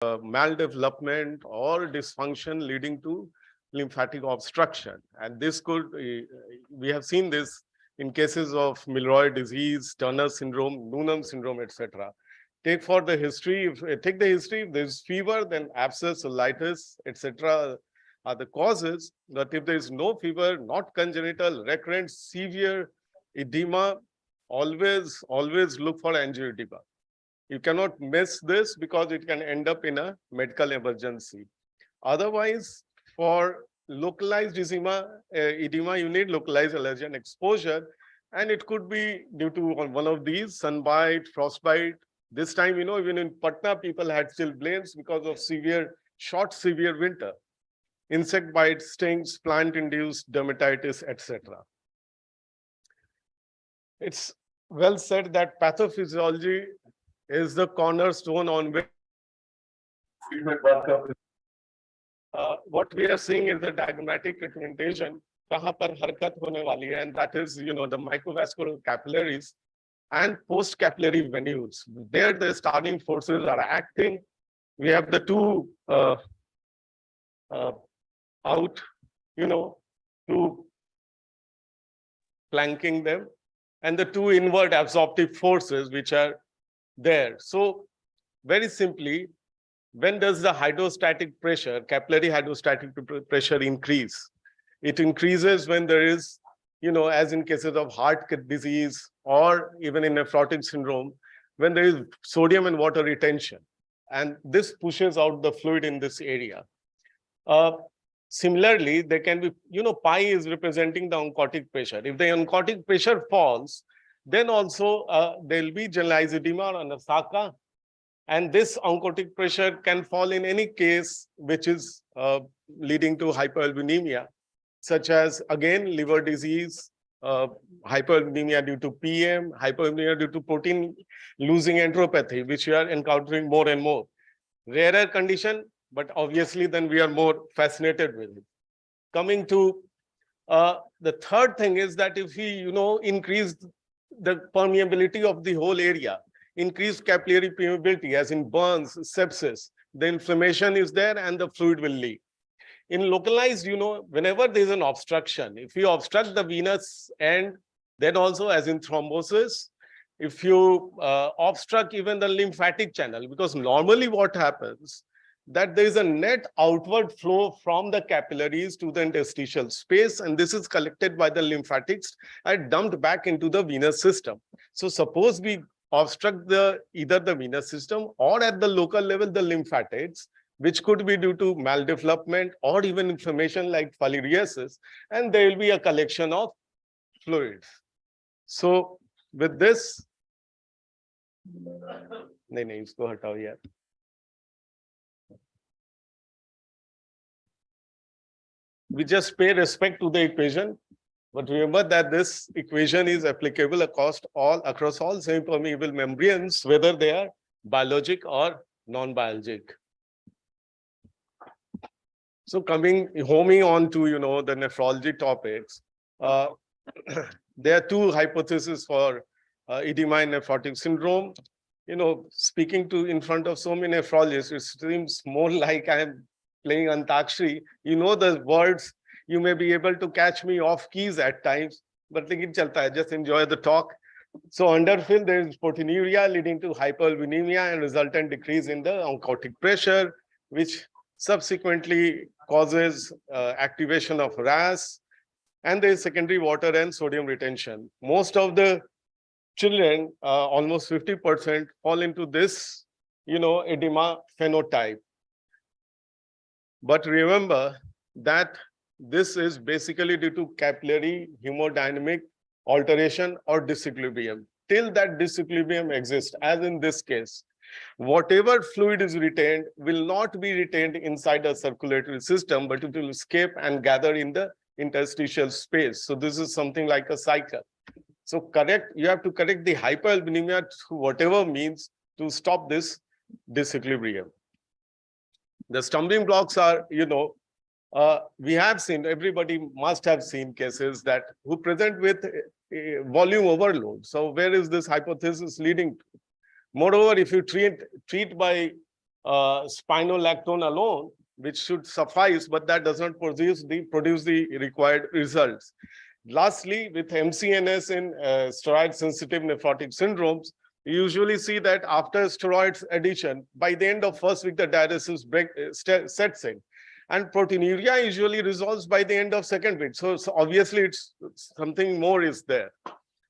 maldevelopment or dysfunction leading to lymphatic obstruction. And this could, we have seen this in cases of Milroy disease, Turner syndrome, Noonan syndrome, etc. Take the history, if there's fever, then abscess, colitis, etc. are the causes. But if there is no fever, not congenital, recurrent, severe edema, always look for angioedema. You cannot miss this because it can end up in a medical emergency. Otherwise, for localized edema, you need localized allergen exposure, and it could be due to one of these: sunbite, frostbite. This time, even in Patna, people had chilblains because of severe winter. Insect bites, stings, plant-induced dermatitis, etc. It's well said that pathophysiology is the cornerstone on which treatment workup is. What we are seeing is the diagrammatic representation, kahan par harkat hone wali hai, and that is, the microvascular capillaries and post-capillary venules. There, the starting forces are acting. We have the two out, two flanking them, and the two inward absorptive forces which are there. So very simply, when does the hydrostatic pressure, capillary hydrostatic pressure increase? It increases when there is, as in cases of heart disease or even in nephrotic syndrome, when there is sodium and water retention. And this pushes out the fluid in this area. Similarly, there can be, pi is representing the oncotic pressure. If the oncotic pressure falls, then also there will be generalized edema or anasaka. And this oncotic pressure can fall in any case which is leading to hyperalbuminemia, such as, again, liver disease, hyperalbuminemia due to PM, hyperalbuminemia due to protein losing enteropathy, which we are encountering more and more. Rarer condition, but obviously then we are more fascinated with it. Coming to the third thing is that if we, increase the permeability of the whole area, increased capillary permeability, as in burns, sepsis, the inflammation is there and the fluid will leak. In localized, whenever there is an obstruction, if you obstruct the venous end, then also as in thrombosis, if you obstruct even the lymphatic channel, because normally what happens, that there is a net outward flow from the capillaries to the interstitial space, and this is collected by the lymphatics and dumped back into the venous system. So suppose we obstruct either the venous system or at the local level the lymphatics, which could be due to maldevelopment or even inflammation like filariasis, and there will be a collection of fluids. So with this, isko hatao yaar. We just pay respect to the equation, but remember that this equation is applicable across all semi-permeable membranes, whether they are biologic or non-biologic. So homing on to, the nephrology topics, there are two hypotheses for edema in nephrotic syndrome. Speaking in front of so many nephrologists, it seems more like I'm playing Antakshari. The words, you may be able to catch me off keys at times, but just enjoy the talk. So underfill, there is proteinuria leading to hyperalbuminemia and resultant decrease in the oncotic pressure, which subsequently causes activation of RAS, and there is secondary water and sodium retention. Most of the children, almost 50%, fall into this, edema phenotype. But remember that this is basically due to capillary hemodynamic alteration or disequilibrium. Till that disequilibrium exists, as in this case, whatever fluid is retained will not be retained inside a circulatory system, but it will escape and gather in the interstitial space. So this is something like a cycle. So you have to correct the hyperalbuminemia through whatever means to stop this disequilibrium. The stumbling blocks are, we have seen, everybody must have seen cases who present with volume overload. So where is this hypothesis leading to? Moreover, if you treat by spironolactone alone, which should suffice, but that does not produce the required results. Lastly, with MCNS in steroid-sensitive nephrotic syndromes, you usually see that after steroids addition, by the end of first week, the diuresis sets in. And proteinuria usually resolves by the end of second week. So obviously, it's something more is there.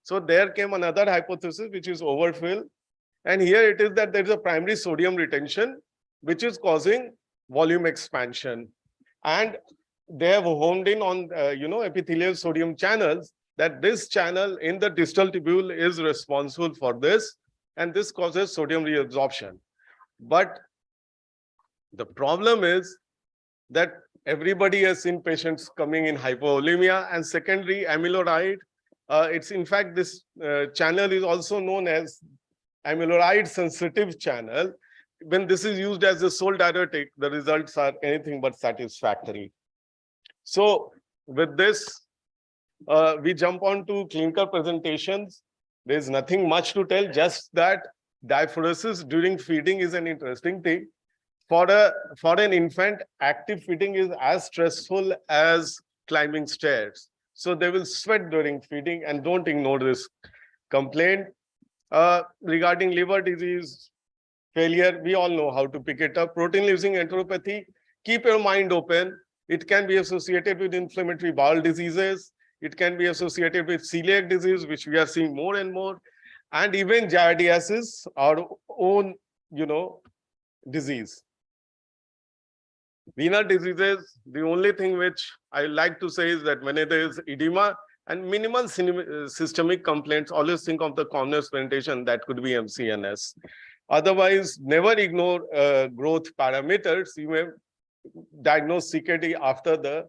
So there came another hypothesis, which is overfill. And here it is that there is a primary sodium retention, which is causing volume expansion. And they have honed in on, epithelial sodium channels, that this channel in the distal tubule is responsible for this, and this causes sodium reabsorption. But the problem is that everybody has seen patients coming in hypovolemia, and secondary amyloride. It's in fact, this channel is also known as amyloride sensitive channel. When this is used as a sole diuretic, the results are anything but satisfactory. So with this, we jump on to clinical presentations. There's nothing much to tell, just that diaphoresis during feeding is an interesting thing. For an infant, active feeding is as stressful as climbing stairs. So they will sweat during feeding, and don't ignore this complaint. Regarding liver disease failure, we all know how to pick it up. Protein-losing enteropathy, keep your mind open. It can be associated with inflammatory bowel diseases. It can be associated with celiac disease, which we are seeing more and more, and even giardiasis, our own, disease. Renal diseases, the only thing which I like to say is that when there is edema and minimal systemic complaints, always think of the commonest presentation, that could be MCNS. Otherwise, never ignore growth parameters. You may diagnose CKD after the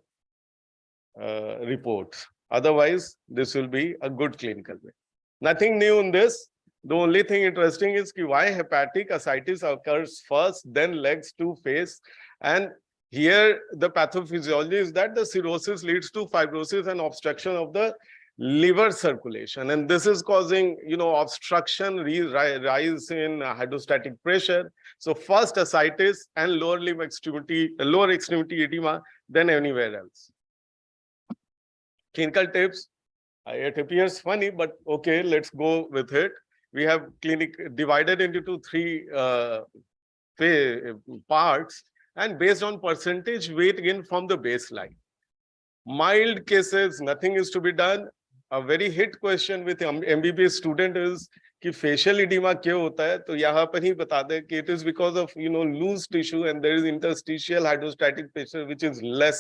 report. Otherwise, this will be a good clinical way. Nothing new in this. The only thing interesting is why hepatic ascites occurs first, then legs to face. And here, the pathophysiology is that the cirrhosis leads to fibrosis and obstruction of the liver circulation. And this is causing, obstruction, rise in hydrostatic pressure. So first ascites and lower extremity edema, then anywhere else. Clinical tips. It appears funny, but okay, let's go with it. We have divided into three parts, and based on percentage weight gain from the baseline. Mild cases, nothing is to be done. A very hit question with MBBS student is कि facial edema क्यों होता है? तो यहाँ पर ही बता दें कि it is because of loose tissue, and there is interstitial hydrostatic pressure which is less